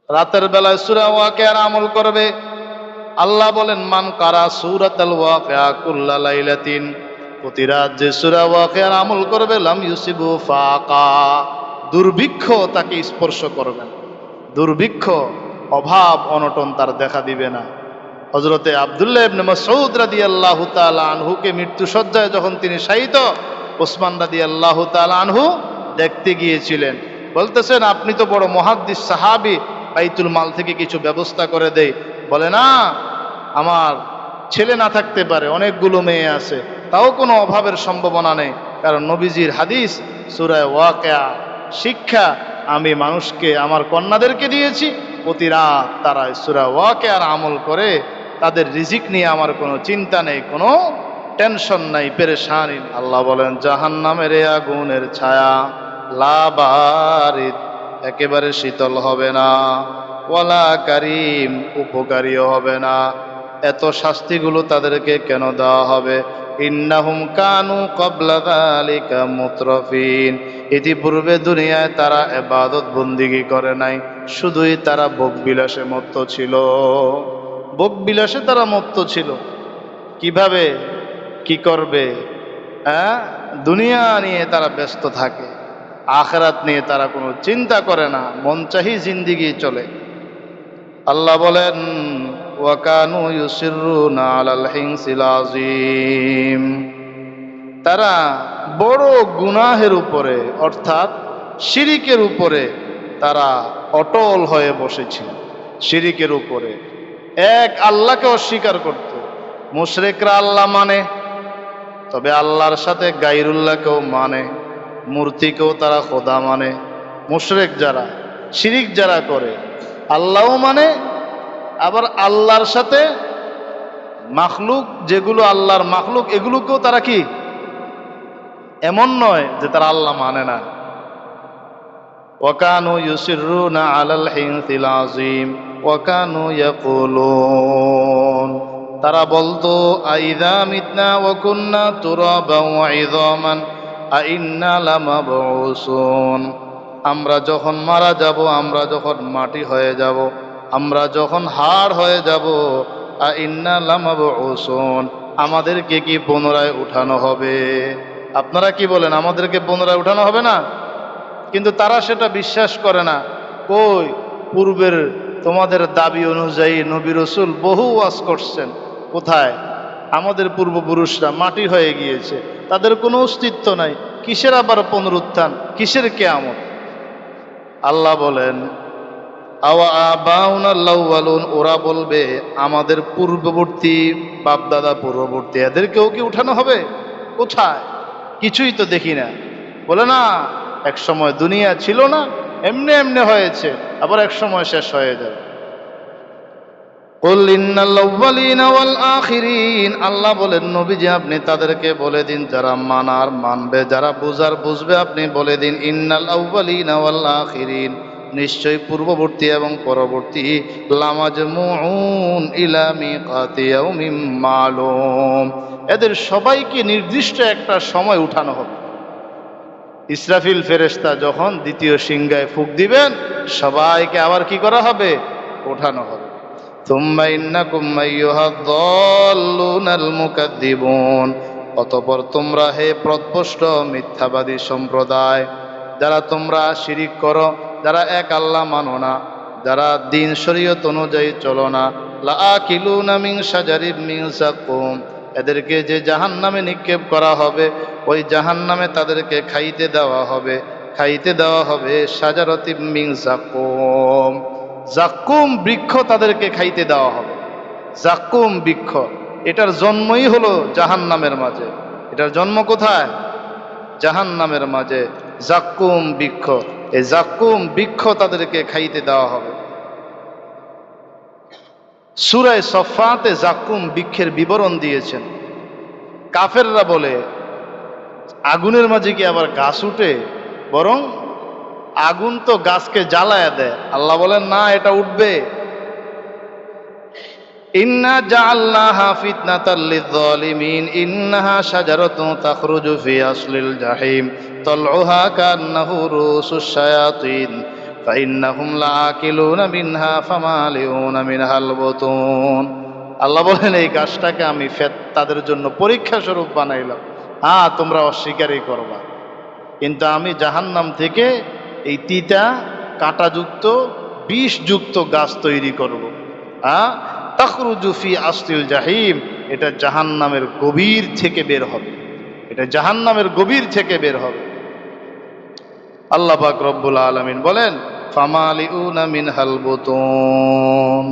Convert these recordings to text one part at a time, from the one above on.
রাতের বেলায় সূরা ওয়াকিয়ার আমল করবে। আল্লাহ বলেন, মান কারা সূরাতাল ওয়াকিয়া কুল্লা লাইলাতিন, প্রতি রাত যে সূরা ওয়াকিয়ার আমল করবে, লাম ইউসিবু ফাকা, দুর্ভিক্ষ তাকে স্পর্শ করবে না। দুর্ভিক্ষ, অভাব অনটন তার দেখা দিবে না। হযরতে আব্দুল্লাহ ইবনে মাসউদ রাদিয়াল্লাহু তাআলা আনহুকে মৃত্যুশয্যায় যখন তিনি শায়িত, ওসমান রাদিয়াল্লাহু তাআলা আনহু দেখতে গিয়েছিলেন। বলতেছেন, আপনি তো বড় মুহাদ্দিস সাহাবী, বাইতুল মাল থেকে কিছু ব্যবস্থা করে দেই। বলে, না, আমার ছেলে না থাকতে পারে, অনেকগুলো মেয়ে আছে, তাও কোনো অভাবের সম্ভাবনা নেই, কারণ নবীজির হাদিস সূরা ওয়াকিয়া শিক্ষা আমি মানুষকে, আমার কন্যাদেরকে দিয়েছি। প্রতি রাত তারা সূরা ওয়াকিয়ার আমল করে, তাদের রিজিক নিয়ে আমার কোনো চিন্তা নেই, কোনো টেনশন নাই, পেরেশানি। আল্লাহ বলেন, জাহান্নামের আগুনের ছায়া লা বারিদ, একেবারে শীতল হবে না, ওয়ালা কারিম, উপকারীও হবে না। এত শাস্তিগুলো তাদেরকে কেন দেওয়া হবে? ইন্নাহুম কানু ক্বাবলা যালিকা মুতরাফিন, ইতিপূর্বে দুনিয়ায় তারা ইবাদত বন্দিগি করে নাই, শুধুই তারা ভোগবিলাসে মত্ত ছিল। ভোগবিলাসে তারা মত্ত ছিল। কিভাবে কি করবে, হ্যাঁ, দুনিয়া নিয়ে তারা ব্যস্ত থাকে, আখিরাত নিয়ে তারা কোনো চিন্তা করে না, মন চাহি জিন্দেগি চলে। আল্লাহ বলেন, ওয়া কানু ইউসিরুনা আলাল হিনসিল আযীম, তারা বড় গুনাহের উপরে, অর্থাৎ শিরিকের উপরে তারা অটল হয়ে বসেছিল। শিরিকের উপরে, এক আল্লাহকে অস্বীকার করত। মুশরিকরা আল্লাহ মানে, তবে আল্লাহর সাথে গায়রুল্লাহকেও মানে, মূর্তিকেও তারা খোদা মানে। মুশরিক যারা, শিরিক যারা করে, আল্লাহও মানে, আবার আল্লাহর সাথে মাখলুক, যেগুলো আল্লাহর মাখলুক, এগুলোকেও তারা কি, এমন নয় যে তারা আল্লাহ মানে না। ওয়া কানু ইউসিরুনা আলাল হিনসিল আযীম ওয়া কানু ইয়াকুলুন, তারা বলতো, আইযা মিতনা ওয়া কুন্না তুরাবান ওয়া ইযামান আইন্না লামাবউসুন, আমরা যখন মারা যাব, আমরা যখন মাটি হয়ে যাব, আমরা যখন হাড় হয়ে যাব, আইন্না লামাবউসুন, আমাদেরকে কি পুনরায় উঠানো হবে? আপনারা কি বলেন, আমাদেরকে পুনরায় উঠানো হবে না? কিন্তু তারা সেটা বিশ্বাস করে না। কই, পূর্বের তোমাদের দাবি অনুযায়ী নবী রাসূল বহু ওয়াজ করছেন, কোথায়? আমাদের পূর্বপুরুষরা মাটি হয়ে গিয়েছে, তাদের কোনো অস্তিত্ব নাই, কিসের আবার পুনরুত্থান, কিসের কিয়ামত? আল্লাহ বলেন, আওয়া আবাউনাল আউয়ালুন, ওরা বলবে, আমাদের পূর্ববর্তী বাপদাদা পূর্ববর্তী, এদেরকেও কি উঠানো হবে? কোথায়? কিছুই তো দেখি না। বলে, না, এক সময় দুনিয়া ছিল না, এমনি এমনি হয়েছে, আবার এক সময় শেষ হয়ে যাবে। কুল ইন্নাল আউয়ালিনা ওয়াল আখিরিন, আল্লাহ বলেন, নবীজি আপনি তাদেরকে বলে দিন, যারা মানার মানবে, যারা বুঝার বুঝবে, আপনি বলে দিন, ইন্নাল আউয়ালিনা ওয়াল আখিরিন, নিশ্চয় পূর্ববর্তী এবং পরবর্তী, লামাজমুউন ইলা মিকাতি ইয়াউমিন মালুম, এদের সবাইকে নির্দিষ্ট একটা সময় উঠানো হবে। ইসরাফিল ফেরেশতা যখন দ্বিতীয় সিংহায় ফুঁক দিবেন, সবাইকে আবার কি করা হবে? ওঠানো হবে। সুম্মা ইন্নাকুম আইয়ুহাদ-দাল্লুনাল মুকাদ্দিবুন, অতঃপর তোমরা হে পথভ্রষ্ট মিথ্যাবাদী সম্প্রদায়, যারা তোমরা শিরিক করো, যারা এক আল্লাহ মানো না, যারা দ্বীন শরীয়ত অনুযায়ী চলো না, লাআকিলুনা মিন শাজারিম মিন যাকুম, এদেরকে যে জাহান্নামে নিক্ষেপ করা হবে, ওই জাহান্নামে তাদেরকে খাইতে দেওয়া হবে, খাইতে দেওয়া হবে শাজারাতিম মিন যাকুম, যাক্কুম বৃক্ষ তাদেরকে খাইতে দেওয়া হবে। যাক্কুম বৃক্ষ, এটার জন্মই হলো জাহান্নামের মাঝে। এটার জন্ম কোথায়? জাহান্নামের মাঝে। যাক্কুম বৃক্ষ, এই যাক্কুম বৃক্ষ তাদেরকে খাইতে দেওয়া হবে। সূরা সফফাতে যাক্কুম বৃক্ষের বিবরণ দিয়েছেন। কাফেররা বলে, আগুনের মাঝে কি আবার গাছ উঠে? বরং আগুন তো গাছকে জ্বালায়া দেয়। আল্লাহ বলেন, না, এটা উঠবে। ইন্না জাআলনাহা ফিতনাতাল লিয-যালিমিন ইন্নাহা শাজারাতুন তাখরুজু ফি আসলিল জাহিম তালউহা কান্নাহু রুসুশ শায়াতিন ফাইন্নাহুম লাআকিলুনা মিনহা ফামালিউনা মিনহাল বুতুন। আল্লাহ বলেন এই গাছটাকে আমি তাদের জন্য পরীক্ষা স্বরূপ বানাইলাম। হ্যাঁ, তোমরা অস্বীকারই করবা, কিন্তু আমি জাহান্নাম থেকে এই তিতা কাঁটাযুক্ত বিষযুক্ত গাছ তৈরি করব। হ্যাঁ, তাখরুজু ফি আসলিল জাহিম, এটা জাহান্নামের গভীর থেকে বের হবে, এটা জাহান্নামের গভীর থেকে বের হবে। আল্লাহ পাক রব্বুল আলামিন বলেন ফামালিউনা মিনহাল বুতুন।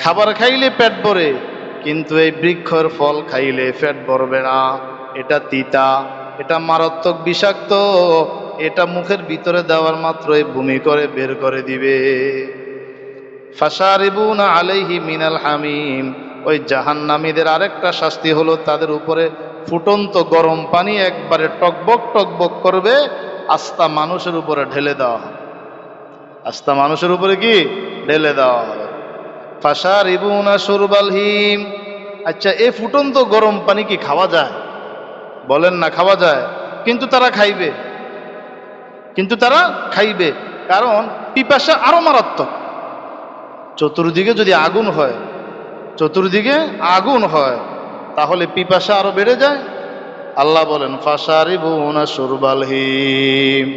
খাবার খাইলে পেট ভরে, কিন্তু এই বৃক্ষের ফল খাইলে পেট ভরবে না। এটা তিতা, এটা মারাত্মক বিষাক্ত, এটা মুখের ভিতরে দেওয়ার মাত্রই বমি করে বের করে দিবে। ফাশারিবুনা আলাইহি মিনাল হামিম, ওই জাহান্নামীদের আরেকটা শাস্তি হলো তাদের উপরে ফুটন্ত গরম পানি একবারে টকবক টকবক করবে, আস্তা মানুষের উপরে ঢেলে দেওয়া হবে। আস্তা মানুষের উপরে কি ঢেলে দেওয়া হবে। ফাশারিবুনা শুরবাল হিম। আচ্ছা, এই ফুটন্ত গরম পানি কি খাওয়া যায়? বলেন না খাওয়া যায়। কিন্তু তারা খাইবে, কিন্তু তারা খাইবে, কারণ পিপাসা আরো মারাত্মক। চতুর্দিকে যদি আগুন হয়, চতুর্দিকে আগুন হয়, তাহলে পিপাসা আরো বেড়ে যায়। আল্লাহ বলেন ফাশারিবুনা শুরবাল হিম।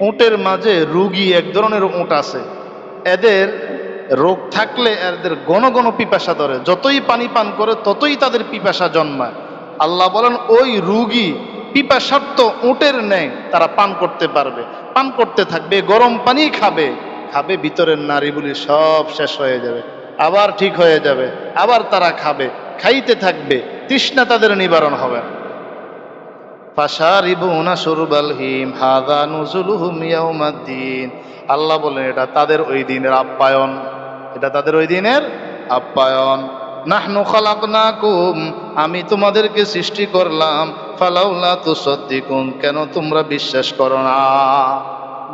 উটের মাঝে রুগী এক ধরনের উট আছে, এদের রোগ থাকলে এদের ঘন ঘন পিপাসা ধরে, যতই পানি পান করে ততই তাদের পিপাসা জন্মায়। আল্লাহ বলেন ওই রুগী পিপাসার্ত উটের ন্যায় তারা পান করতে পারবে, পান করতে থাকবে, গরম পানি খাবে, খাবে, ভিতরের নারীগুলি সব শেষ হয়ে যাবে, আবার ঠিক হয়ে যাবে, আবার তারা খাবে, খাইতে থাকবে, তৃষ্ণা তাদের নিবারণ হবে। ফাশারিবুনা শুরবাল হিম হাযা নুজুলুহুম ইয়াউমাদ্দিন। আল্লাহ বলেন এটা তাদের ওই দিনের আপ্যায়ন, এটা তাদের ওই দিনের আপ্যায়ন। নাহনু খালাকনাকুম, আমি তোমাদেরকে সৃষ্টি করলাম, ফালাউলা তুসাদ্দিকুন, কেন তোমরা বিশ্বাস করো না?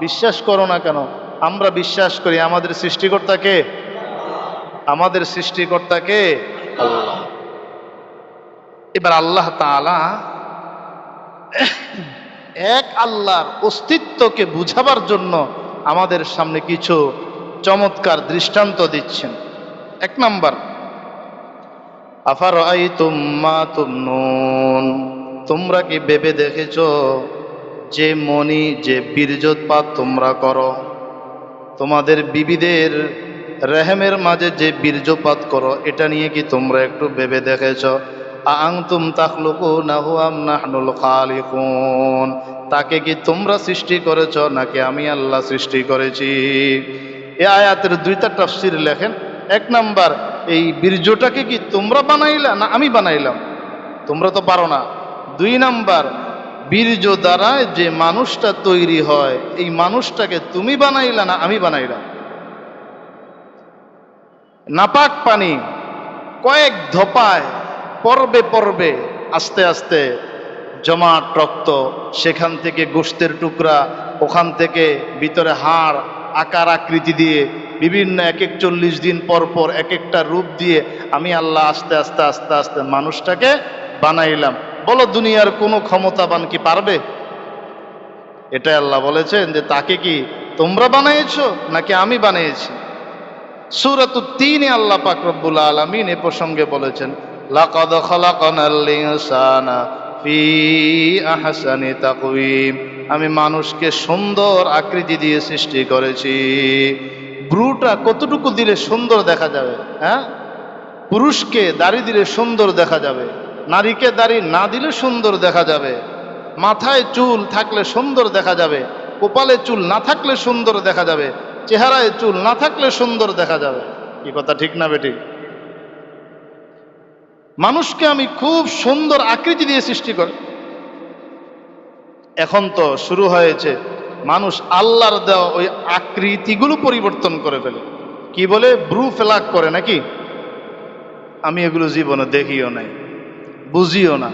বিশ্বাস করো না কেন? আমরা বিশ্বাস করি আমাদের সৃষ্টিকর্তাকে, আমাদের সৃষ্টিকর্তাকে আল্লাহ। এবার আল্লাহ তাআলা এক আল্লাহর অস্তিত্বকে বুঝাবার জন্য আমাদের সামনে কিছু চমৎকার দৃষ্টান্ত দিচ্ছেন। এক নাম্বার, আফারাআইতুম মা তুমনুন, তোমরা কি ভেবে দেখেছো যে মনি, যে বীর্যোৎপাত তোমরা করো, তোমাদের বিবিদের রেহেমের মাঝে যে বীর্যপাত করো, এটা নিয়ে কি তোমরা একটু ভেবে দেখেছো? আনতুম তাখলুকুনাহু আম নাহনুল খালিকুন, তাকে কি তোমরা সৃষ্টি করেছো নাকি আমি আল্লাহ সৃষ্টি করেছি? এই আয়াতের দুইটা তাফসীর লেখেন। এক নাম্বার, এই বীর্যটাকে কি তোমরা বানাইলা না আমি বানাইলাম? তোমরা তো পারো না। দুই নাম্বার, বীর্য দ্বারা যে মানুষটা তৈরি হয়, এই মানুষটাকে তুমি বানাইলা না আমি বানাইলাম? নাপাক পানি কয়েক ধপায় পর্বে পর্বে আস্তে আস্তে জমাট রক্ত, সেখান থেকে গোশতের টুকরা, ওখান থেকে ভিতরে হাড় আকার আকৃতি দিয়ে বিভিন্ন এক এক 40 দিন পর পর এক একটা রূপ দিয়ে আমি আল্লাহ আস্তে আস্তে আস্তে আস্তে মানুষটাকে বানাইলাম। বলো দুনিয়ার কোনো ক্ষমতাবান কি পারবে? এটাই আল্লাহ বলেছেন যে তাকে কি তোমরা বানিয়েছো নাকি আমি বানিয়েছি? সূরাতুত তিনে আল্লাহ পাক রব্বুল আলামিন এ প্রসঙ্গে বলেছেন লাকাদ খালাকনাল ইনসানা ফি আহসানি তাকওয়িম, আমি মানুষকে সুন্দর আকৃতি দিয়ে সৃষ্টি করেছি। ব্রুটা কতটুকু দিলে সুন্দর দেখা যাবে? হ্যাঁ, পুরুষকে দাড়ি দিলে সুন্দর দেখা যাবে, নারীকে দাড়ি না দিলে সুন্দর দেখা যাবে, মাথায় চুল থাকলে সুন্দর দেখা যাবে, কপালে চুল না থাকলে সুন্দর দেখা যাবে, চেহারায় চুল না থাকলে সুন্দর দেখা যাবে। কি কথা ঠিক না বেটি? মানুষকে আমি খুব সুন্দর আকৃতি দিয়ে সৃষ্টি করি। এখন তো শুরু হয়েছে মানুষ আল্লাহর দেওয়া ওই আকৃতিগুলো পরিবর্তন করে ফেলে। কি বলে? ব্রু ফেলাক করে নাকি? আমি এগুলো জীবনে দেখিও নাই, বুঝিও না।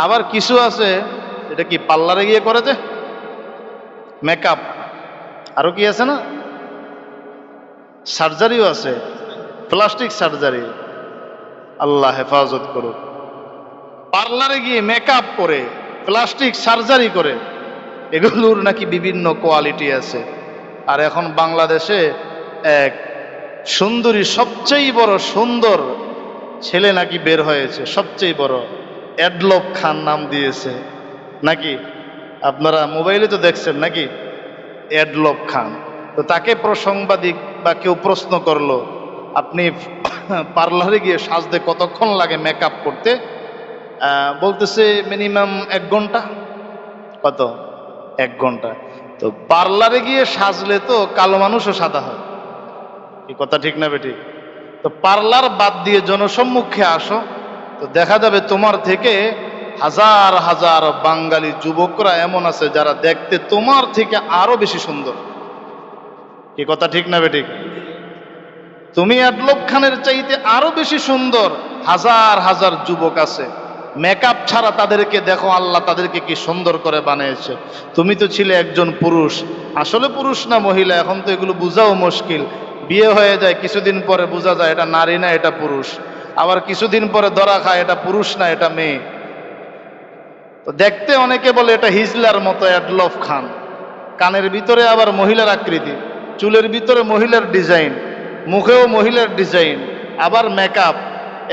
আবার কিছু আছে এটা কি পার্লারে গিয়ে করে যে মেকআপ, আরো কি আছে না, সার্জারিও আছে, প্লাস্টিক সার্জারি। আল্লাহ হেফাজত করুক। পার্লারে গিয়ে মেকআপ করে, প্লাস্টিক সার্জারি করে, এগুলোর নাকি বিভিন্ন কোয়ালিটি আছে। আর এখন বাংলাদেশে এক সুন্দরী, সবচেয়ে বড় সুন্দর ছেলে নাকি বের হয়েছে, সবচেয়ে বড়, অ্যাডলব খান নাম দিয়েছে নাকি, আপনারা মোবাইলে তো দেখছেন নাকি, অ্যাডলব খান। তো তাকে সাংবাদিক বা কেউ প্রশ্ন করলো, আপনি পার্লারে গিয়ে সাজতে কতক্ষণ লাগে মেকআপ করতে? বলতেছে মিনিমাম 1 ঘন্টা। কত? 1 ঘন্টা। তো পার্লারে গিয়ে সাজলে তো কালো মানুষও সাদা হয়, এই কথা ঠিক না বেঠিক? তো পার্লার বাদ দিয়ে জনসম্মুখে আসো, তো দেখা যাবে তোমার থেকে হাজার হাজার বাঙালি যুবকরা এমন আছে যারা দেখতে তোমার থেকে আরো বেশি সুন্দর। কি কথা ঠিক না বেঠিক? তুমি অ্যাডলব খানের চাইতে আরো বেশি সুন্দর হাজার হাজার যুবক আছে, মেকআপ ছাড়া তাদেরকে দেখো, আল্লাহ তাদেরকে কি সুন্দর করে বানিয়েছে। তুমি তো ছিলে একজন পুরুষ, আসলে পুরুষ না মহিলা এখন তো এগুলো বোঝাও মুশকিল। বিয়ে হয়ে যায়, কিছুদিন পরে বোঝা যায় এটা নারী না এটা পুরুষ, আবার কিছুদিন পরে ধরা খায় এটা পুরুষ না এটা মেয়ে। তো দেখতে অনেকে বলে এটা হিজলার মতো অ্যাডলব খান, কানের ভিতরে আবার মহিলার আকৃতি, চুলের ভিতরে মহিলার ডিজাইন, মুখেও মহিলার ডিজাইন, আবার মেকআপ,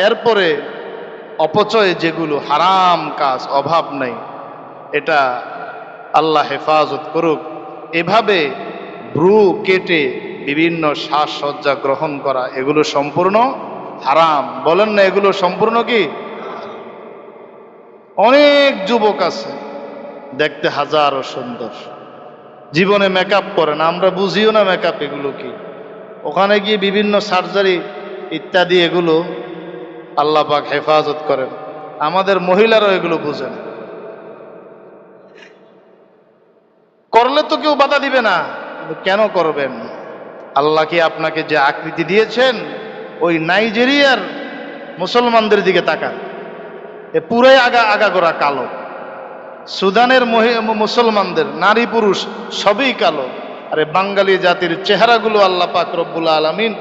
এরপরে অপচয় যেগুলো হারাম কাজ, অভাব নাই। এটা আল্লাহ হেফাজত করুক। এভাবে ভ্রু কেটে বিভিন্ন সাজসজ্জা গ্রহণ করা এগুলো সম্পূর্ণ হারাম। বলেন না এগুলো সম্পূর্ণ কি? অনেক যুবক আছে দেখতে হাজারো সুন্দর, জীবনে মেকআপ করে না, আমরা বুঝিও না মেকআপ এগুলো কি। ওখানে গিয়ে বিভিন্ন সার্জারি ইত্যাদি এগুলো আল্লাহ পাক হেফাজত করেন, আমাদের মহিলারাও এগুলো বুঝেন। করলে তো কেউ বাধা দিবে না, কিন্তু কেন করবেন? আল্লাহ কি আপনাকে যে আকৃতি দিয়েছেন, ওই নাইজেরিয়ার মুসলমানদের দিকে তাকান, এ পুরাই আগাগোড়া কালো। সুদানের মুসলমানদের নারী পুরুষ সবই কালো। আরে বাঙালি জাতির চেহারাগুলো আল্লাহ পাক রব্বুল আলামিন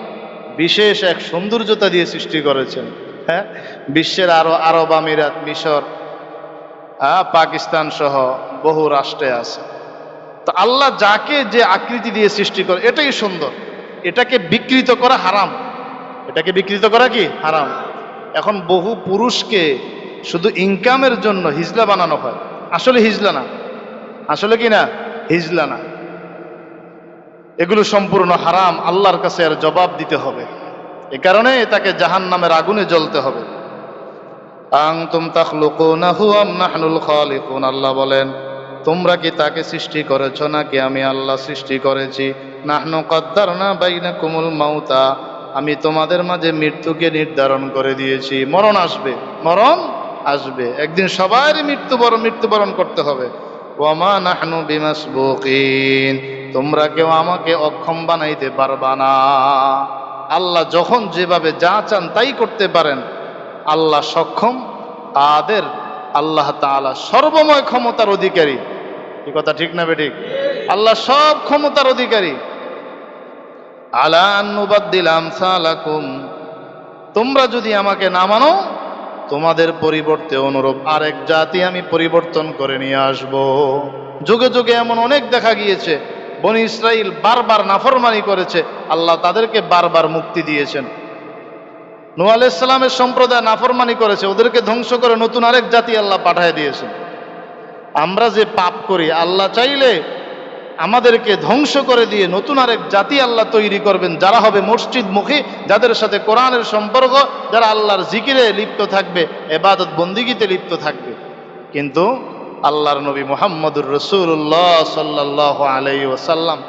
বিশেষ এক সৌন্দর্যতা দিয়ে সৃষ্টি করেছেন। হ্যাঁ, বিশ্বের আরব আমিরাত, মিশর, পাকিস্তান সহ বহু রাষ্ট্রে আছে। তো আল্লাহ যাকে যে আকৃতি দিয়ে সৃষ্টি করে এটাই সুন্দর, এটাকে বিকৃত করা হারাম। এটাকে বিকৃত করা কি হারাম। এখন বহু পুরুষকে শুধু ইনকামের জন্য হিজলা বানানো হয়, আসলে হিজলা না, আসলে কি না হিজলা না। এগুলো সম্পূর্ণ হারাম, আল্লাহর কাছে এর জবাব দিতে হবে। এ কারণে তাকে জাহান্নামের আগুনে জ্বলতে হবে। আনতুম তাখলুকুনাহু আম নাহনুল খালিকুন, আল্লাহ বলেন তোমরা কি তাকে সৃষ্টি করেছো নাকি আমি আল্লাহ সৃষ্টি করেছি। নাহনু কদ্দারনা বাইনাকুমুল মাউতা, আমি তোমাদের মাঝে মৃত্যুকে নির্ধারণ করে দিয়েছি। মরণ আসবে, মরণ আসবে একদিন, সবারই মৃত্যুবরণ করতে হবে। ওয়ামা নাহনু বিমাসবুকিন, তোমরা কেউ আমাকে অক্ষম বানাইতে পারবা না। আল্লাহ যখন যেভাবে যা চান তাই করতে পারেন, আল্লাহ সক্ষম তাদের, আল্লাহ তাআলা সর্বময় ক্ষমতার অধিকারী। এই কথা ঠিক না বেঠিক? আল্লাহ সব ক্ষমতার অধিকারী। আলা আন নুবাদ্দিল আমসালাকুম, তোমরা যদি আমাকে না মানো তোমাদের পরিবর্তে অনুরূপ আরেক জাতি আমি পরিবর্তন করে নিয়ে আসব। যুগে যুগে এমন অনেক দেখা গিয়েছে, বনি ইসরাইল বারবার নাফরমানি করেছে, আল্লাহ তাদেরকে বারবার মুক্তি দিয়েছেন। নূহ আলাইহিস সালামের সম্প্রদায় নাফরমানি করেছে, ওদেরকে ধ্বংস করে নতুন আরেক জাতি আল্লাহ পাঠিয়ে দিয়েছেন। আমরা যে পাপ করি, আল্লাহ চাইলে আমাদেরকে ধ্বংস করে দিয়ে নতুন আরেক জাতি আল্লাহ তৈরি করবেন, যারা হবে মসজিদমুখী, যাদের সাথে কোরআনের সম্পর্ক, যারা আল্লাহর জিকিরে লিপ্ত থাকবে, ইবাদত বন্দিগিতে লিপ্ত থাকবে। কিন্তু আল্লাহর নবী মুহাম্মদুর রাসূলুল্লাহ সাল্লাল্লাহু আলাইহি ওয়াসাল্লাম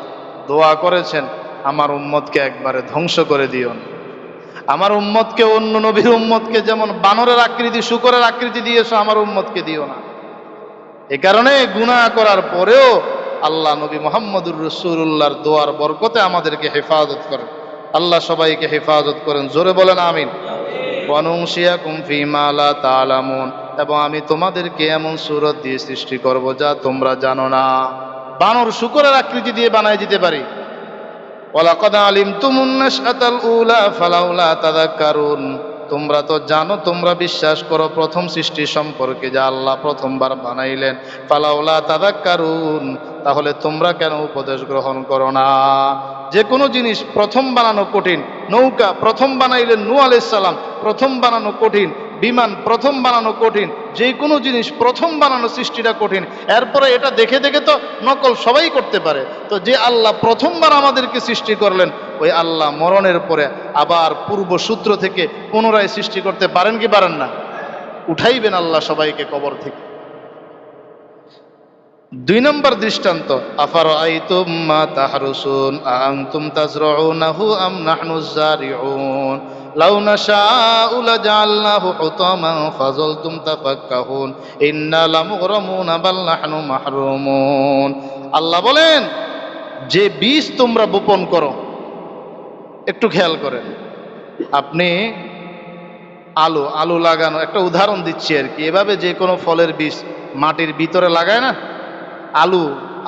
দোয়া করেছেন, আমার উম্মতকে একবারে ধ্বংস করে দিও না। আমার উম্মতকে, অন্য নবীর উম্মতকে যেমন বানরের আকৃতি, শূকরের আকৃতি দিয়েছো, আমার উম্মতকে দিও না। এ কারণে গুনাহ করার পরেও আল্লাহ নবী মুহাম্মদুর রাসূলুল্লাহর দোয়ার বরকতে আমাদেরকে হেফাজত করেন। আল্লাহ সবাইকে হেফাজত করেন, জোরে বলেন আমিন। ওয়ানুনশিয়াকুম ফীমা লা তা'লামুন, এবং আমি তোমাদেরকে এমন সূরত দিয়ে সৃষ্টি করব যা তোমরা জানো না। বানর শূকরের আকৃতি দিয়ে বানায় দিতে পারি। ওয়ালাকাদ আলিমতুমুন নাশআতাল উলা ফালাউলা তাযাক্কারুন, তোমরা তো জানো, তোমরা বিশ্বাস করো প্রথম সৃষ্টি সম্পর্কে, যা আল্লাহ প্রথমবার বানাইলেন। ফালাউলা তাযাক্কারুন, তাহলে তোমরা কেন উপদেশ গ্রহণ করো না? যে কোনো জিনিস প্রথম বানানো কঠিন। নৌকা প্রথম বানাইলেন নূহ আলাইহিস সালাম, প্রথম বানানো কঠিন। বিমান প্রথম বানানো কঠিন। যে কোনো জিনিস প্রথম বানানো সৃষ্টিটা কঠিন। এরপরে এটা দেখে দেখে তো নকল সবাই করতে পারে। তো যে আল্লাহ প্রথমবার আমাদেরকে সৃষ্টি করলেন, ওই আল্লাহ মরণের পরে আবার পূর্ব সূত্র থেকে পুনরায় সৃষ্টি করতে পারেন কি পারেন না? উঠাইবেন আল্লাহ সবাইকে কবর থেকে। 2 নম্বর দৃষ্টান্ত, আফারাআইতুম মা তাহরুসুন আনতুম তাজরাউনাহু আম নাহনুজ জারিউন লাউ নাশাউ লাজআলনাহু হুতামান ফাযালতুম তাফাক্কাহুন ইন্না লামুগরামুনা বাল নাহনু মাহরুমুন। আল্লাহ বলেন, যে বীজ তোমরা বপন করো, একটু খেয়াল করেন। আপনি আলু লাগানো, একটা উদাহরণ দিচ্ছি আর কি, এভাবে যে কোনো ফলের বীজ মাটির ভিতরে লাগায় না,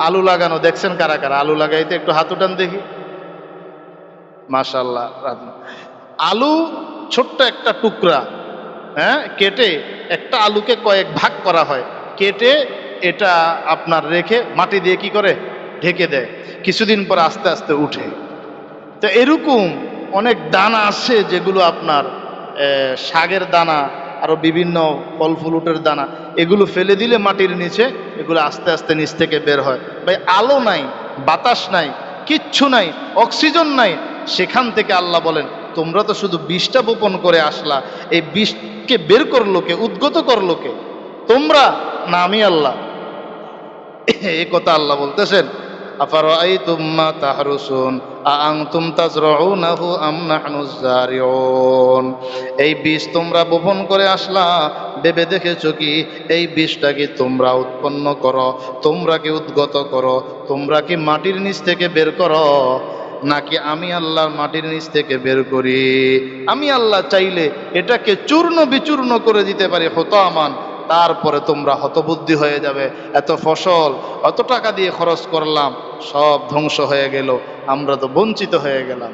আলু লাগানো দেখছেন কারা কারা? আলু লাগাইতে একটু হাত উঠান দেখি। মাশাআল্লাহ। আলু ছোট্ট একটা টুকরা, হ্যাঁ, কেটে একটা আলুকে কয়েক ভাগ করা হয়, কেটে এটা আপনার রেখে মাটি দিয়ে কি করে ঢেকে দেয়, কিছুদিন পর আস্তে আস্তে উঠে। তো এরকম অনেক দানা আছে যেগুলো আপনার শাকের দানা, আরো বিভিন্ন ফল ফ্রুটের দানা, এগুলো ফেলে দিলে মাটির নিচে এগুলো আস্তে আস্তে নিচ থেকে বের হয়। ভাই, আলো নাই, বাতাস নাই, কিচ্ছু নাই, অক্সিজেন নাই, সেখান থেকে আল্লাহ বলেন তোমরা তো শুধু বীজটা বপন করে আসলা, এই বীজকে বের করলো কে, উদ্গত করলো কে? তোমরা না আমি আল্লাহ? এই কথা আল্লাহ বলতেছেন। আফারাআইতুম মা তাহরুসুন আনতুম তাজরাউনাহু আম নাহনুজ জারিউন। এই বীজ তোমরা বপন করে আসলা, ভেবে দেখেছো কি এই বীজটা কি তোমরা উৎপন্ন করো, তোমরা কি উদ্গত করো, তোমরা কি মাটির নিচ থেকে বের করো, নাকি আমি আল্লাহ মাটির নিচ থেকে বের করি? আমি আল্লাহ চাইলে এটাকে চূর্ণ বিচূর্ণ করে দিতে পারি, হুতামান, তারপরে তোমরা হতবুদ্ধি হয়ে যাবে। এত ফসল, অত টাকা দিয়ে খরচ করলাম, সব ধ্বংস হয়ে গেল, আমরা তো বঞ্চিত হয়ে গেলাম।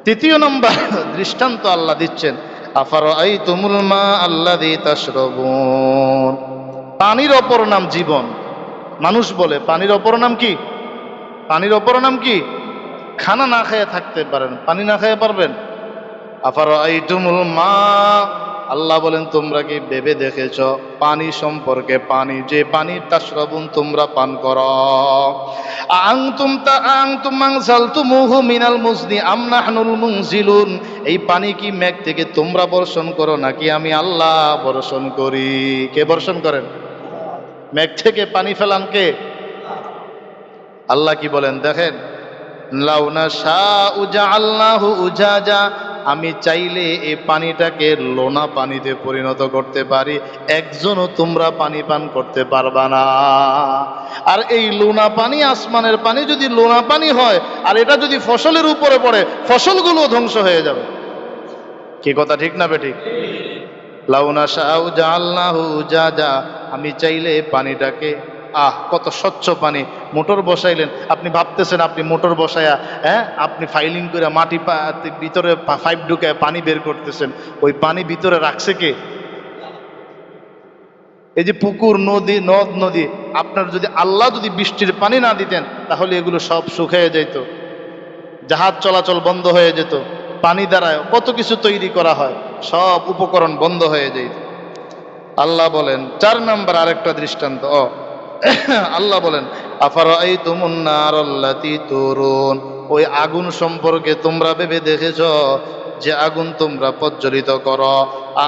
3 নম্বর দৃষ্টান্ত আল্লাহ দিচ্ছেন, আফারাআইতুমুল মা আল্লাযী তাশরাবুন। পানির অপর নাম জীবন। মানুষ বলে পানির অপর নাম কি? পানির অপর নাম কি? খানা না খেয়ে থাকতে পারেন, পানি না খেয়ে পারবেন? আফারাআইতুমুল মা, আল্লাহ বলেন তোমরা কি ভেবে দেখেছ পানি সম্পর্কে? পানি, যে পানি তাশরাবুন তোমরা পান করো, আনতুম আনজালতুমুহু মিনাল মুজনি আম নাহনুল মুনজিলুন। এই পানি কি মেঘ থেকে তোমরা বর্ষণ করো নাকি আমি আল্লাহ বর্ষণ করি? কে বর্ষণ করেন? মেঘ থেকে পানি ফেলান কে? আল্লাহ কি বলেন দেখেন, লাউ নাশাউ জাআলনাহু উজাজা, আমি চাইলে এই পানিটাকে লোনা পানিতে পরিণত করতে পারি, একজনও তোমরা পানি পান করতে পারবা না। আর এই লোনা পানি, আসমানের পানি যদি লোনা পানি হয় আর এটা যদি ফসলের উপরে পড়ে, ফসলগুলো ধ্বংস হয়ে যাবে। কি কথা ঠিক না বেঠিক? লাউ নাশাউ জাআলনাহু উজাজা, আমি চাইলে পানিটাকে, কত স্বচ্ছ পানি, মোটর বসাইলেন, আপনি ভাবতেছেন আপনি মোটর বসায়া, হ্যাঁ, আপনি ফাইলিং করে মাটি ভিতরে পাইপ ঢুকায় পানি বের করতেছেন, ওই পানি ভিতরে রাখছে কে? এই যে পুকুর, নদী, নদ নদী, আপনার যদি আল্লাহ যদি বৃষ্টির পানি না দিতেন তাহলে এগুলো সব শুকিয়ে যেত, জাহাজ চলাচল বন্ধ হয়ে যেত, পানি দ্বারা কত কিছু তৈরি করা হয়, সব উপকরণ বন্ধ হয়ে যেত। আল্লাহ বলেন 4 নম্বর আরেকটা দৃষ্টান্ত, আল্লাহ বলেন আফারাআইতুমুন নারাল্লাতী তুরুন, ওই আগুন সম্পর্কে তোমরা ভেবে দেখেছো যে আগুন তোমরা প্রজ্বলিত করো,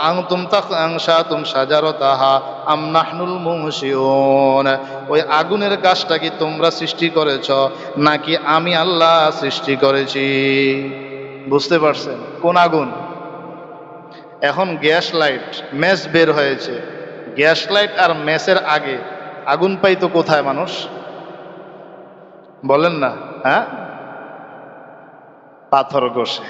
আনতুম তানশাতুম শাজারাতাহা আম নাহনুল মুনশিউন, ওই আগুনের গাছটা কি তোমরা সৃষ্টি করেছো নাকি আমি আল্লাহ সৃষ্টি করেছি? বুঝতে পারছেন কোন আগুন? এখন গ্যাস লাইট, ম্যাচ বের হয়েছে, গ্যাস লাইট আর ম্যাচের আগে আগুন পাইতো কোথায় মানুষ? বলেন না, হ্যাঁ? পাথর ঘষে।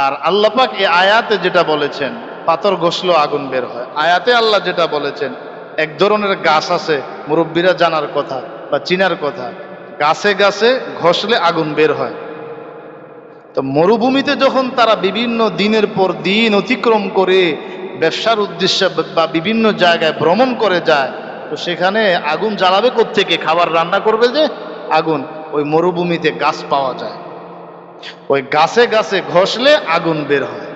আর আল্লাহ পাক এই আয়াতে যেটা বলেছেন, পাথর ঘষলেও আগুন বের হয়। আয়াতে আল্লাহ যেটা বলেছেন, এক ধরনের গাছ আছে, মুরব্বীরা জানার কথা বা চিনার কথা, গাছে গাছে ঘষলে আগুন বের হয়। তো মরুভূমিতে যখন তারা বিভিন্ন দিনের পর দিন অতিক্রম করে ব্যবসার উদ্দেশ্যে বা বিভিন্ন জায়গায় ভ্রমণ করে যায়, তো সেখানে আগুন জ্বালাবে কোত্থেকে? খাবার রান্না করবে যে আগুন, ওই মরুভূমিতে গাছ পাওয়া যায়, ওই গাছে গাছে ঘষলে আগুন বের হয়,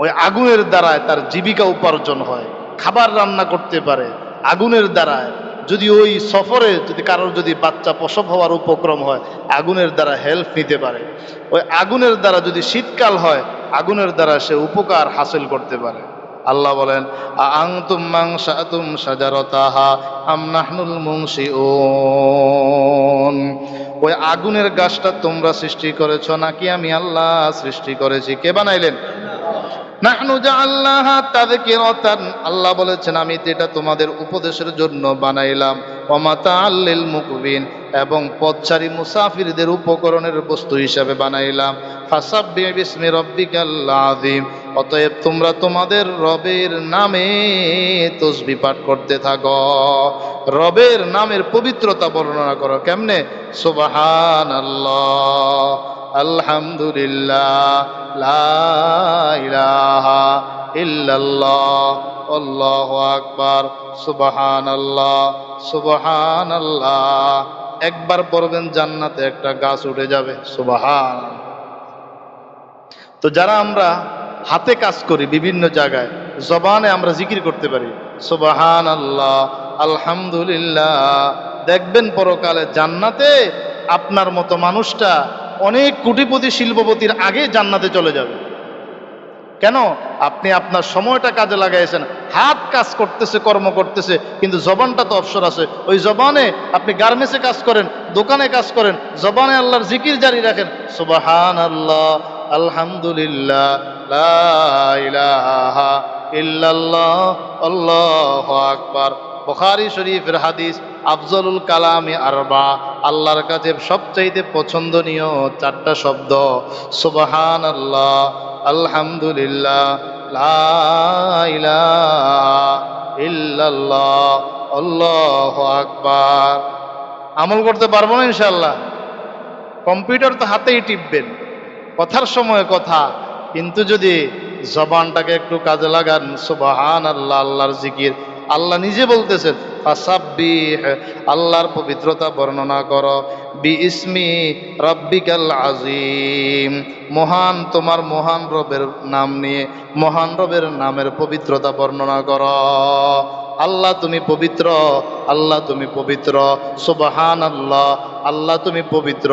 ওই আগুনের দ্বারায় তার জীবিকা উপার্জন হয়, খাবার রান্না করতে পারে আগুনের দ্বারায়। যদি ওই সফরে যদি কারোর যদি বাচ্চা প্রসব হওয়ার উপক্রম হয়, আগুনের দ্বারা হেল্প নিতে পারে। ওই আগুনের দ্বারা যদি শীতকাল হয়, আগুনের দ্বারা সে উপকার হাসিল করতে পারে। আল্লাহ বলেন, আআনতুম মানশাআতুম শাজারাতাহা আম নাহনুল মুনশিউন। ওই আগুনের গাছটা তোমরা সৃষ্টি করেছো নাকি আমি আল্লাহ সৃষ্টি করেছি? কে বানাইলেন? নাহনু জাআলনাহা তাযকিরাতান, আল্লাহ বলেছেন আমি এটা তোমাদের উপদেশের জন্য বানাইলাম, ওয়া মাতাআল লিল মুকবিন, এবং পথচারী মুসাফিরদের উপকরণের বস্তু হিসাবে বানাইলাম। ফাসাব্বিহ বিসমি রাব্বিকাল আযীম, অতএব তোমরা তোমাদের রবের নামে তাসবিহ পাঠ করতে থাকো, রবের নামের পবিত্রতা বর্ণনা করো। কেমনে? সুবহানাল্লাহ, আলহামদুলিল্লাহ, লা ইলাহা ইল্লাল্লাহ, আল্লাহু আকবার, সুবহানাল্লাহ, সুবহানাল্লাহ। একবার পড়বেন জান্নাতে একটা গাছ উঠে যাবে। সুবহানাল্লাহ। তো যারা আমরা হাতে কাজ করি বিভিন্ন জায়গায়, জবানে আমরা জিকির করতে পারি সুবহানাল্লাহ, আলহামদুলিল্লাহ, দেখবেন পরকালে জান্নাতে আপনার মতো মানুষটা অনেক কোটিপতি শিল্পপতির আগে জান্নাতে চলে যাবে। কেন? আপনি আপনার সময়টা কাজে লাগাইছেন, হাত কাজ করতেছে, কর্ম করতেছে, কিন্তু জবানটা তো অবসর আছে। ওই জবানে আপনি গার্মেন্টসে কাজ করেন, দোকানে কাজ করেন, জবানে আল্লাহর জিকির জারি রাখেন সুবহানাল্লাহ, আলহামদুলিল্লাহ, লা ইলাহা ইল্লাল্লাহ, আল্লাহু আকবার। বুখারী শরীফের হাদিস, আফজলুল কালামি আরবা, আল্লাহর কাছে সবচাইতে পছন্দনীয় চারটা শব্দ সুবহানাল্লাহ, আলহামদুলিল্লাহ, লা ইলাহা ইল্লাল্লাহ, আল্লাহু আকবার। আমল করতে পারবো না ইনশাআল্লাহ? কম্পিউটার তো হাতেই টিপবেন, কথার সময় কথা, কিন্তু যদি জবানটাকে একটু কাজে লাগান সুবহানাল্লাহ, আল্লাহর জিকির। আল্লাহ নিজে বলতেছেন ফাসাব্বিহ, আল্লাহর পবিত্রতা বর্ণনা করো, বিইসমি রাব্বিকাল আযীম, মহান তোমার মহান রবের নাম নিয়ে মহান রবের নামের পবিত্রতা বর্ণনা করো। আল্লাহ তুমি পবিত্র, আল্লাহ তুমি পবিত্র, সুবহানাল্লাহ, আল্লাহ তুমি পবিত্র,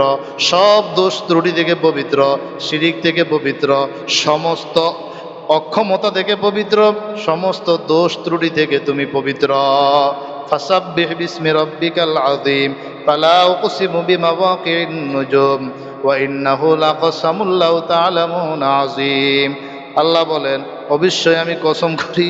সব দোষ ত্রুটি থেকে পবিত্র, শিরিক থেকে পবিত্র, সমস্ত অক্ষমতা থেকে পবিত্র, সমস্ত দোষ ত্রুটি থেকে তুমি পবিত্র। ফাসাব্বিহ বিসমি রাব্বিকাল আযীম, ফালা উকসিমু বিমাওয়াকিন নুজুম, ওয়া ইন্নাহু লাকাসামুল লাউ তা'লামুন আযীম। আল্লাহ বলেন, অবশ্যই আমি কসম করি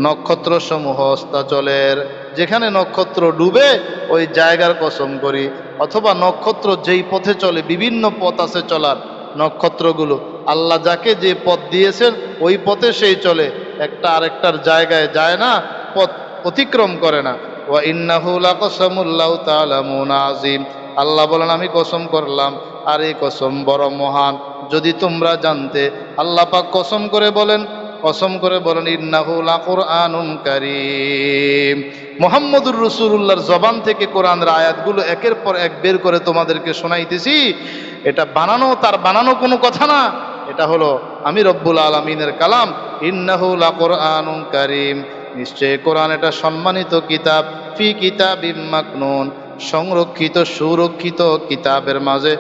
নক্ষত্র সমূহ অস্তাচলের, যেখানে নক্ষত্র ডুবে ওই জায়গার কসম করি, অথবা নক্ষত্র যেই পথে চলে, বিভিন্ন পথ আছে চলার, নক্ষত্রগুলো আল্লাহ যাকে যে পথ দিয়েছেন ওই পথে সেই চলে, একটা আরেকটার জায়গায় যায় না, পথ অতিক্রম করে না। ওয়া ইন্নাহু লাকাসামুল লাউ তা'লামুন আযীম, আল্লাহ বলেন আমি কসম করলাম, আর এই কসম বড় মহান, যদি তোমরা জানতে। আল্লাহ পাক কসম করে বলেন ইন্নাহু লাকুরআনুন কারীম। মুহাম্মদুর রাসূলুল্লাহর জবান থেকে কোরআনের আয়াতগুলো একের পর এক বের করে তোমাদেরকে শোনাইতেছি। এটা বানানো, তার বানানো কোনো কথা না, এটা হলো আমি রব্বুল আলামিনের কালাম। ইন্নাহু লাকুরআনুন কারীম, নিশ্চয় কোরআন এটা সম্মানিত কিতাব, ফি কিতাবিম মাকনুন, সংরক্ষিত সুরক্ষিত কিতাবের মাঝে,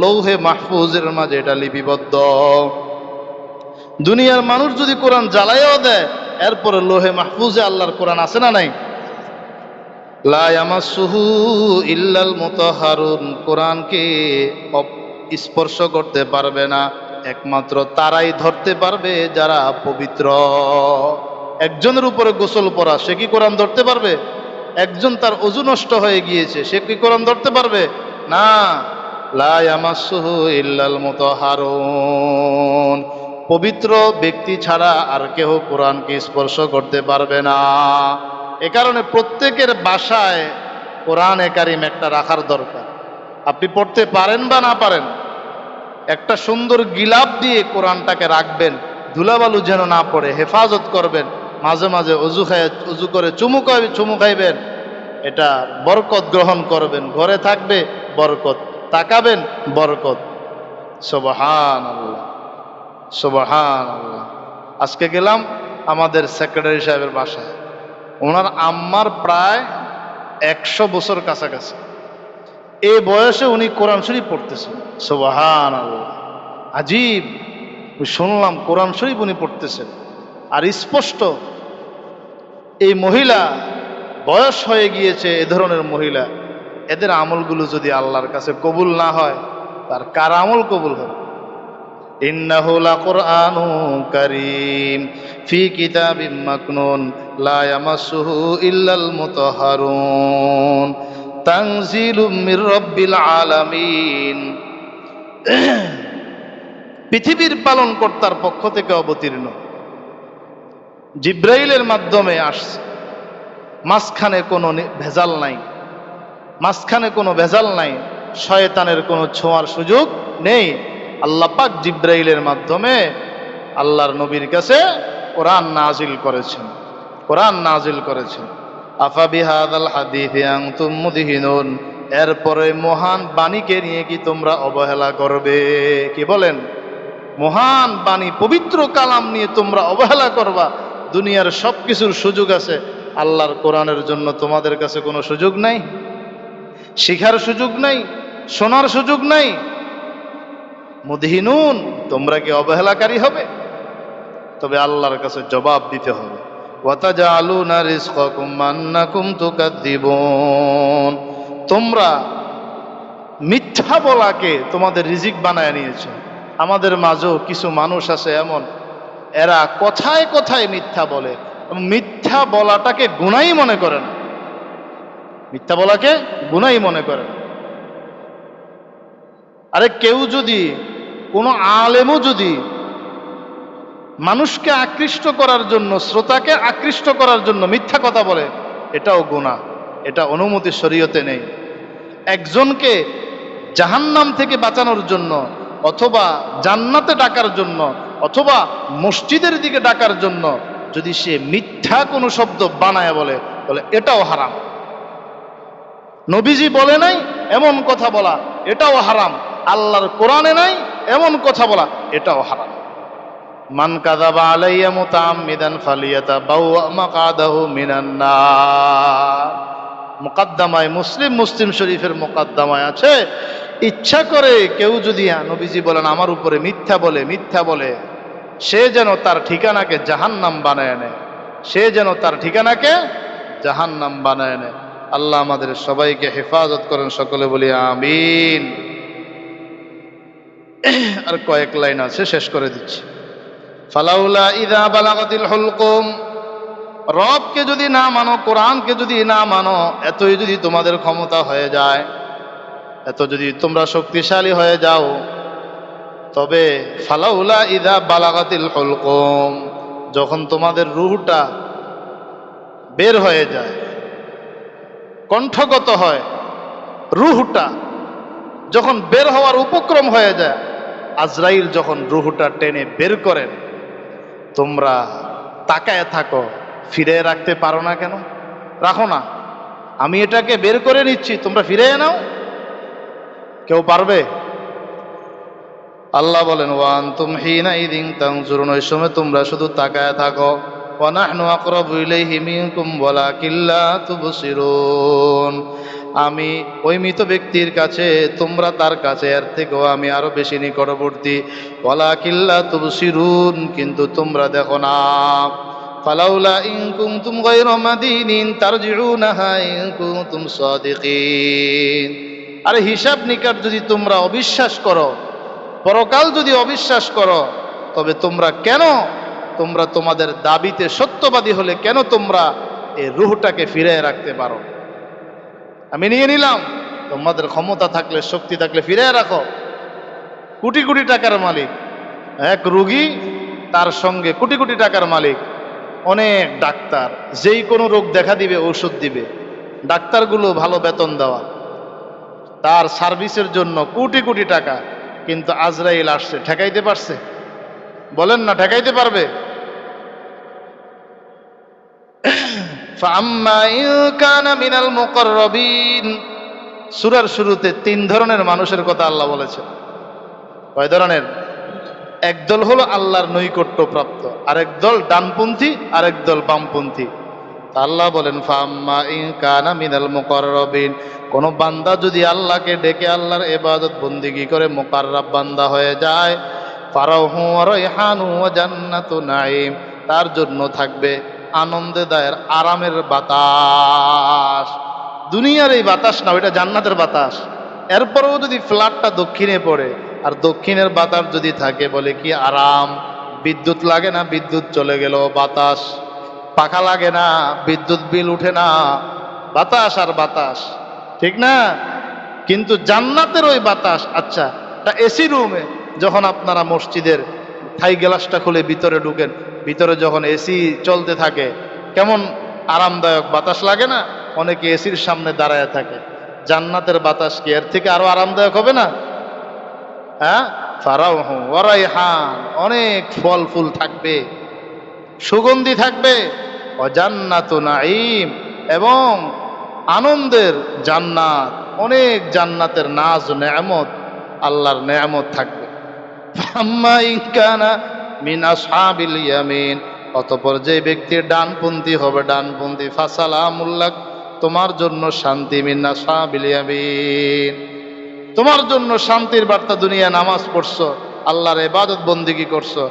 লৌহে মাহফুজের মাঝে এটা লিপিবদ্ধ। দুনিয়ার মানুষ যদি কোরআন জ্বালাইও দেয়, এরপরে লোহে মাহফুজে আল্লাহর কোরআন আছে না নাই? লা ইয়ামাসসুহু ইল্লাল মুতাহহারুন, কোরআনকে স্পর্শ করতে পারবে না, একমাত্র তারাই ধরতে পারবে যারা পবিত্র। একজনের উপরে গোসল পড়া, সে কি কোরআন ধরতে পারবে? একজন তার ওযু নষ্ট হয়ে গিয়েছে, সে কি কোরআন ধরতে পারবে? না। লা ইয়ামাসসুহু ইল্লাল মুতাহহারুন, পবিত্র ব্যক্তি ছাড়া আর কেউ কোরআনকে স্পর্শ করতে পারবে না। এ কারণে প্রত্যেকের বাসায় কোরআনে কারিম একটা রাখার দরকার। আপনি পড়তে পারেন বা না পারেন, একটা সুন্দর গিলাপ দিয়ে কোরআনটাকে রাখবেন, ধুলাবালু যেন না পড়ে, হেফাজত করবেন। মাঝে মাঝে অজু করে চুমু খাইবেন, এটা বরকত গ্রহণ করবেন, ঘরে থাকবে বরকত, তাকাবেন বরকত। সুবহানাল্লাহ, সুবহানাল্লাহ। আজকে গেলাম আমাদের সেক্রেটারি সাহেবের বাসায়, ওনার আম্মার প্রায় 100 বছর কাছাকাছি। এই বয়সে উনি কোরআন শরীফ পড়তেছেন। সুবহানাল্লাহ, আজীব। শুনলাম কোরআন শরীফ উনি পড়তেছেন, আর স্পষ্ট এই মহিলা বয়স হয়ে গিয়েছে। এ ধরনের মহিলা, এদের আমলগুলো যদি আল্লাহর কাছে কবুল না হয়, তার কার আমল কবুল হবে? ইন্নাহু লাকুরআনুন কারীম ফি কিতাবিম মাকনুন লা ইয়ামাসসুহু ইল্লাল মুতাহহারুন তানজিলুম মির রাব্বিল আলামিন। পৃথিবীর পালনকর্তার পক্ষ থেকে অবতীর্ণ, জিব্রাইলের মাধ্যমে আসছে। মাঝখানে কোনো ভেজাল নাই, মাঝখানে কোনো ভেজাল নাই, শয়তানের কোনো ছোঁয়ার সুযোগ নেই। আল্লাহ পাক জিব্রাইলের মাধ্যমে আল্লাহর নবীর কাছে কোরআন নাজিল করেছেন, কোরআন নাজিল করেছেন। আফা বিহাদাল হাদিসি আনতুম মুদহিনুন, এরপরে মহান বাণীকে নিয়ে কি তোমরা অবহেলা করবে? কি বলেন? মহান বাণী, পবিত্র কালাম নিয়ে তোমরা অবহেলা করবা? দুনিয়ার সব কিছুর সুযোগ আছে, আল্লাহর কোরআনের জন্য তোমাদের কাছে কোনো সুযোগ নাই? শিখার সুযোগ নাই, শোনার সুযোগ নাই? মুদহিনুন, তোমরা কি অবহেলাকারী হবে? তবে আল্লাহর কাছে জবাব দিতে হবে। ওয়াতাজালুনা রিজকাকুম আন্নাকুম তুকাদ্দিবুন, তোমরা মিথ্যা বলাকে তোমাদের রিজিক বানায় নিয়েছো। আমাদের মাঝেও কিছু মানুষ আছে এমন, এরা কথায় কথায় মিথ্যা বলে, মিথ্যা বলাটাকে গুনাহই মনে করেন, মিথ্যা বলাকে গুনাহই মনে করেন। আরে কেউ যদি, কোনো আলেমও যদি মানুষকে আকৃষ্ট করার জন্য, শ্রোতাকে আকৃষ্ট করার জন্য মিথ্যা কথা বলে, এটাও গুনাহ, এটা অনুমতি শরীয়তে নেই। একজনকে জাহান্নাম থেকে বাঁচানোর জন্য, অথবা জান্নাতে ডাকার জন্য, অথবা মসজিদের দিকে ডাকার জন্য যদি সে মিথ্যা কোনো শব্দ বানায় বলে, এটাও হারাম। নবীজি বলে নাই এমন কথা বলা, এটাও হারাম। আল্লাহর কোরআনে নাই এমন কথা বলা, এটাও হারাম। মান কাযাবা আলাইয়া মুতাআম্মিদান ফালিয়াতাবাওয়া মাকআদাহু মিনান নার। মুকদ্দমায় মুসলিম শরীফের মুকদ্দমায় আছে, ইচ্ছা করে কেউ যদি, নবীজি বলেন, আমার উপরে মিথ্যা বলে, সে যেন তার ঠিকানাকে জাহান্নাম বানায় নেয়, সে যেন তার ঠিকানাকে জাহান্নাম বানায় নেয়। আল্লাহ আমাদের সবাইকে হেফাজত করেন, সকলে বলি আমিন। আর কয়েক লাইন আছে, শেষ করে দিচ্ছি। ফালাউলা ইযা বালাগাতিল হুলকুম, রবকে যদি না মানো, কোরআনকে যদি না মানো, এতই যদি তোমাদের ক্ষমতা হয়ে যায়, এত যদি তোমরা শক্তিশালী হয়ে যাও, তবে ফালাউলা ইযা বালাগাতিল হুলকুম, যখন তোমাদের রূহটা বের হয়ে যায়, কণ্ঠগত হয়, রূহটা যখন বের হওয়ার উপক্রম হয়ে যায়, আজরাইল যখন রূহটা টেনে বের করেন, তোমরা তাকায় থাকো, ফিরে রাখতে পারো না কেন? রাখো না, আমি এটাকে বের করে নিচ্ছি, তোমরা ফিরে নাও। কেউ পারবে? আল্লাহ বলেন, ওয়া আনতুম হিনা ইযিন তানজুরুন, ওই সময় তোমরা শুধু তাকায় থাকো। ওয়া নাহনু আকরাবু ইলাইহি মিনকুম ওয়ালাকিন লা তুবসিরুন, আমি ওই মৃত ব্যক্তির কাছে, তোমরা তার কাছে, এর থেকেও আমি আরো বেশি নিকটবর্তী। ওয়ালাকিন লা তুবসিরুন, কিন্তু তোমরা দেখো না। ফালাউলা ইন কুনতুম গায়রা মাদিনিন তারজিউনাহা ইন কুনতুম সাদিকিন, আরে হিসাব নিকাশ যদি তোমরা অবিশ্বাস করো, পরকাল যদি অবিশ্বাস করো, তবে তোমরা তোমাদের দাবিতে সত্যবাদী হলে কেন তোমরা এই রূহটাকে ফিরিয়ে রাখতে পারো? আমি নিয়ে নিলাম, তোমাদের ক্ষমতা থাকলে, শক্তি থাকলে ফিরিয়ে রাখো। কোটি কোটি টাকার মালিক এক রোগী, তার সঙ্গে কোটি কোটি টাকার মালিক অনেক ডাক্তার, যেই কোনো রোগ দেখা দিবে ওষুধ দিবে, ডাক্তারগুলো ভালো বেতন দেওয়া, তার সার্ভিসের জন্য কোটি কোটি টাকা। কিন্তু আজরাইল আসছে, ঠেকাইতে পারছে? বলেন না, ঠেকাইতে পারবে? ফাআম্মা ইন কানা মিনাল মুকাররাবিন। সূরার শুরুতে 3 ধরনের মানুষের কথা আল্লাহ বলেছেন। কয় ধরনের? একদল হলো আল্লাহর নৈকট্য প্রাপ্ত, আরেক দল ডানপন্থী, আরেক দল বামপন্থী। আল্লাহ বলেন ফাআম্মা ইন কানা মিনাল মুকাররাবিন, কোন বান্দা যদি আল্লাহকে ডেকে আল্লাহর ইবাদত বন্দেগী করে মুকাররাব বান্দা হয়ে যায়, ফারাহু ওয়া রাইহানু ওয়া জান্নাতু নাঈম, তার জন্য থাকবে আনন্দদায়ের আরামের বাতাস। দুনিয়ার এই বাতাস না, ওইটা জান্নাতের বাতাস। এরপরেও যদি ফ্ল্যাটটা দক্ষিণে পড়ে আর দক্ষিণের বাতাস যদি থাকে, বলে কি আরাম। বিদ্যুৎ লাগে না, বিদ্যুৎ চলে গেল বাতাস। পাখা লাগে না, বিদ্যুৎ বিল উঠে না, বাতাস আর বাতাস, ঠিক না? কিন্তু জান্নাতের ওই বাতাস, আচ্ছা তা এসি রুমে যখন আপনারা মসজিদের থাই গ্লাসটা খুলে ভিতরে ঢুকেন, ভিতরে যখন এসি চলতে থাকে কেমন আরামদায়ক বাতাস লাগে না? অনেকে এসির সামনে দাঁড়ায় থাকে। জান্নাতের বাতাস কি এর থেকে আরো আরামদায়ক হবে না? হ্যাঁ, ফারাউহু ওয়া রাইহান, অনেক ফল ফুল থাকবে, সুগন্ধি থাকবে। ও জান্নাতু নাঈম, এবং আনন্দের জান্নাত, অনেক জান্নাতের নাজ নেয়ামত, আল্লাহর নেয়ামত থাকবে। আম্মা ইন কানা মিন আসহাবিল ইয়ামিন, অতঃপর যে ব্যক্তি ডানপন্থী হবে, ডানপন্থী, ফাসালামুল্লাক, তোমার জন্য শান্তি, মিন আসহাবিল ইয়ামিন, তোমার জন্য শান্তির বার্তা। দুনিয়া নামাজ পড়ছো, আল্লাহর ইবাদত বন্দেগী করছো,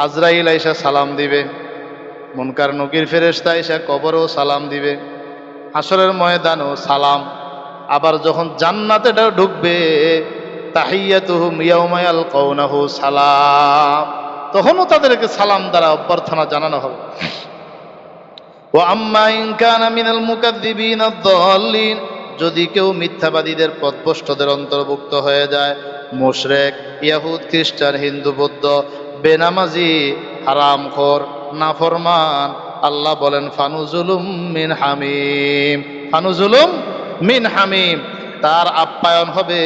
আজরাইল আইসা সালাম দিবে, মুনকার নকির ফেরেশতা আইসা কবরেও সালাম দিবে, হাসরের ময়দানেও সালাম। আবার যখন জান্নাতে ঢুকবে, তাহিয়াতুহুম ইয়াউমা ইয়ালকাউনাহু সালাম, তখনও তাদেরকে সালাম দ্বারা অভ্যর্থনা জানানো হবে। ওয়া আম্মা ইন কানা মিনাল মুকাদ্দিবিন আদ-দাল্লিন, যদি কেউ মিথ্যাবাদীদের পথভ্রষ্টদের অন্তর্ভুক্ত হয়ে যায়, মুশরিক, ইহুদ, খ্রিস্টান, হিন্দু, বৌদ্ধ, বেনামাজি, হারামখোর, নাফরমান, আল্লাহ বলেন ফানুজুলুম মিন হামিম, ফানুজুলুম মিন হামিম, তার আপ্যায়ন হবে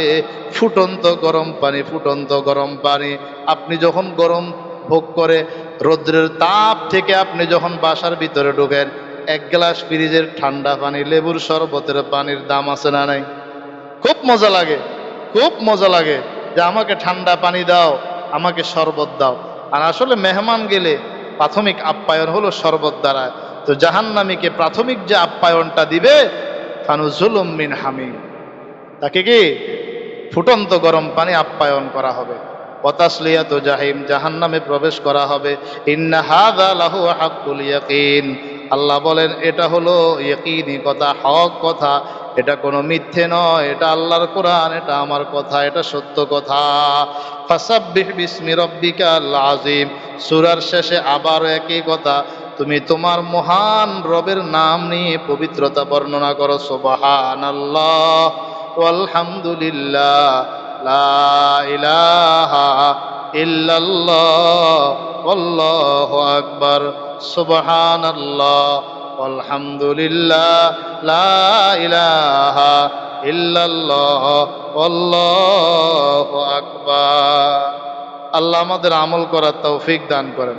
ফুটন্ত গরম পানি, ফুটন্ত গরম পানি। আপনি যখন গরম ভোগ করে রৌদ্রের তাপ থেকে আপনি যখন বাসার ভিতরে ঢোকেন, 1 গ্লাস ফ্রিজের ঠান্ডা পানি, লেবুর শরবতের পানির দাম আছে না নাই? খুব মজা লাগে, খুব মজা লাগে যে আমাকে ঠান্ডা পানি দাও, আমাকে শরবত দাও। আর আসলে মেহমান গেলে প্রাথমিক আপ্যায়ন হলো শরবত দ্বারা। তো জাহান্নামীকে প্রাথমিক যে আপ্যায়নটা দিবে, ফানুজুলুম মিন হামিম, তাকে কি ফুটন্ত গরম পানি আপ্যায়ন করা হবে। ওয়াতাসলিয়াতু জাহিম, জাহান্নামে প্রবেশ করা হবে। ইন্না হাযা লাহু হাক্কুল ইয়াকিন, আল্লাহ বলেন এটা হলো ইয়াকিনি কথা, হক কথা, এটা কোনো মিথ্যে নয়, এটা আল্লাহর কোরআন, এটা আমার কথা, এটা সত্য কথা। ফাসাব্বিহ বিসমি রাব্বিকাল আযীম, সূরার শেষে আবার একই কথা, তুমি তোমার মহান রবের নাম নিয়ে পবিত্রতা বর্ণনা করো। সুবহানাল্লাহ ওয়ালহামদুলিল্লাহ লা ইলাহা ইল্লাল্লাহ ওয়াল্লাহু আকবার, সুবহানাল্লাহ আলহামদুলিল্লাহ লা ইলাহা ইল্লাল্লাহ আল্লাহু আকবার। আল্লাহ আমাদের আমল করার তৌফিক দান করেন।